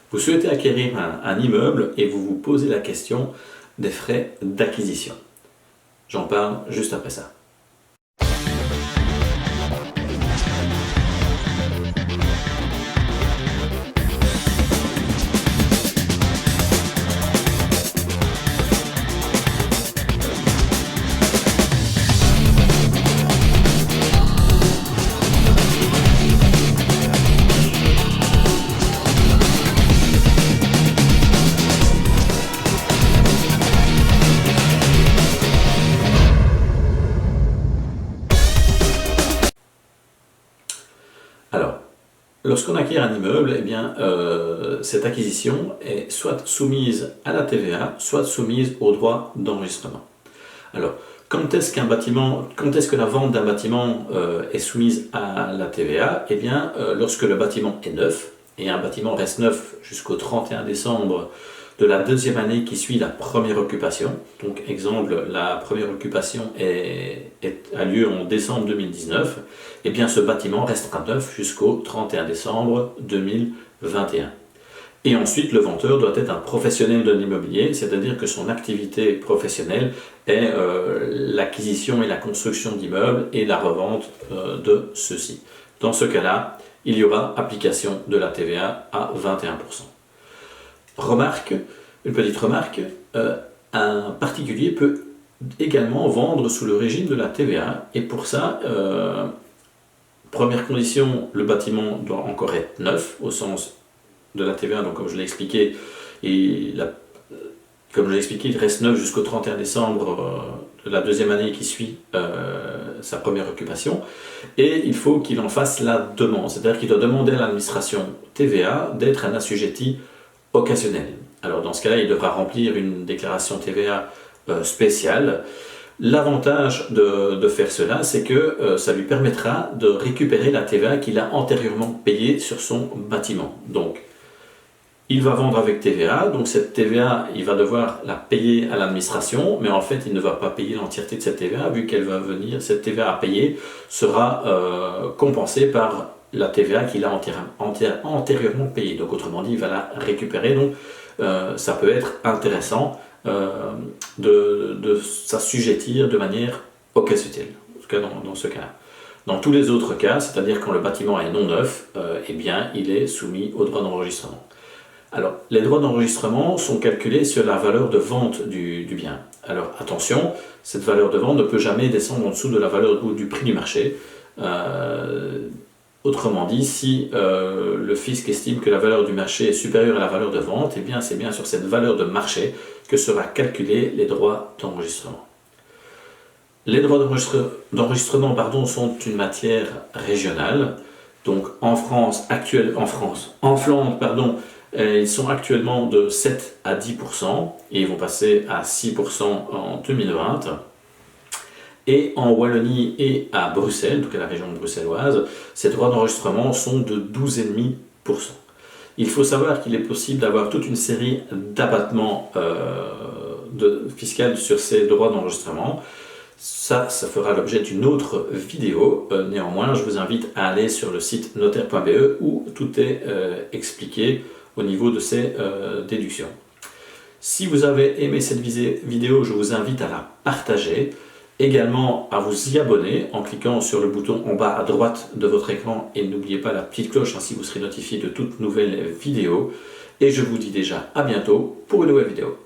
Vous souhaitez acquérir un immeuble et vous vous posez la question des frais d'acquisition. J'en parle juste après ça. Alors, lorsqu'on acquiert un immeuble, eh bien, cette acquisition est soit soumise à la TVA, soit soumise au droit d'enregistrement. Alors, quand est-ce que la vente d'un bâtiment est soumise à la TVA? Eh bien, lorsque le bâtiment est neuf, et un bâtiment reste neuf jusqu'au 31 décembre de la deuxième année qui suit la première occupation. Donc, exemple, la première occupation a lieu en décembre 2019. Eh bien, ce bâtiment restera neuf jusqu'au 31 décembre 2021. Et ensuite, le vendeur doit être un professionnel de l'immobilier, c'est-à-dire que son activité professionnelle est l'acquisition et la construction d'immeubles et la revente de ceux-ci. Dans ce cas-là, il y aura application de la TVA à 21%. Une petite remarque, un particulier peut également vendre sous le régime de la TVA, et pour ça, première condition, le bâtiment doit encore être neuf au sens de la TVA, donc comme je l'ai expliqué, il reste neuf jusqu'au 31 décembre de la deuxième année qui suit sa première occupation, et il faut qu'il en fasse la demande, c'est-à-dire qu'il doit demander à l'administration TVA d'être un assujetti occasionnel. Alors dans ce cas-là, il devra remplir une déclaration TVA spéciale. L'avantage de faire cela, c'est que ça lui permettra de récupérer la TVA qu'il a antérieurement payée sur son bâtiment. Donc, il va vendre avec TVA, donc cette TVA, il va devoir la payer à l'administration, mais en fait, il ne va pas payer l'entièreté de cette TVA, vu qu'elle va venir, cette TVA à payer sera compensée par la TVA qu'il a antérieurement payée. Donc, autrement dit, il va la récupérer. Donc, ça peut être intéressant de s'assujettir de manière occasionnelle, en tout cas dans ce cas-là. Dans tous les autres cas, c'est-à-dire quand le bâtiment est non neuf, eh bien, il est soumis au droit d'enregistrement. Alors, les droits d'enregistrement sont calculés sur la valeur de vente du bien. Alors, attention, cette valeur de vente ne peut jamais descendre en dessous de la valeur ou du prix du marché. Autrement dit, si le fisc estime que la valeur du marché est supérieure à la valeur de vente, eh bien, c'est bien sur cette valeur de marché que sera calculé les droits d'enregistrement. Les droits d'enregistrement sont une matière régionale. Donc en Flandre, ils sont actuellement de 7 à 10% et ils vont passer à 6% en 2020. Et en Wallonie et à Bruxelles, donc à la région bruxelloise, ces droits d'enregistrement sont de 12,5%. Il faut savoir qu'il est possible d'avoir toute une série d'abattements fiscaux sur ces droits d'enregistrement. Ça fera l'objet d'une autre vidéo. Néanmoins, je vous invite à aller sur le site notaire.be où tout est expliqué au niveau de ces déductions. Si vous avez aimé cette vidéo, je vous invite à la partager. Également à vous y abonner en cliquant sur le bouton en bas à droite de votre écran et n'oubliez pas la petite cloche, ainsi vous serez notifié de toutes nouvelles vidéos. Et je vous dis déjà à bientôt pour une nouvelle vidéo.